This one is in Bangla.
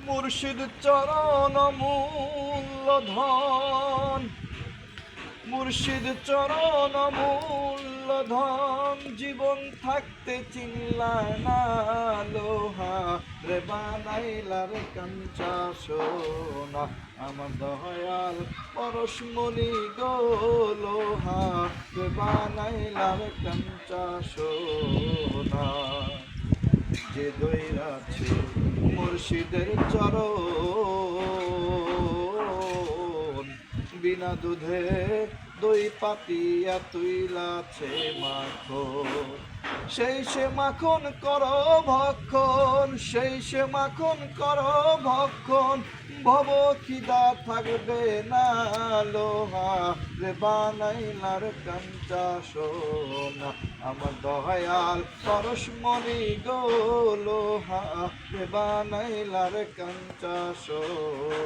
মুর্শিদ চরণ মূল্য ধন, মুর্শিদ চরণ মূল্য ধন, জীবন থাকতে চিনলা না লোহা রে বানাইলা রে কাঞ্চা সোনা। আমার দয়াল পরশমণি গো লোহা রে বানাইলা রে কাঞ্চা সোনা। যে দইরাছে মুর্শিদের চরণ, বিনা দুধে দই পাতিয়া তুইলাছে মাখন। সেই সে মাখন কর ভক্ষণ, সেই সে মাখন কর ভক্ষণ, ভব খিদা থাকবে না লোহা রে বানাইলার কাঞ্চা সোনা। আমার দয়াল পরশমণি গো লোহা রে বানাইলার কাঞ্চা সোনা।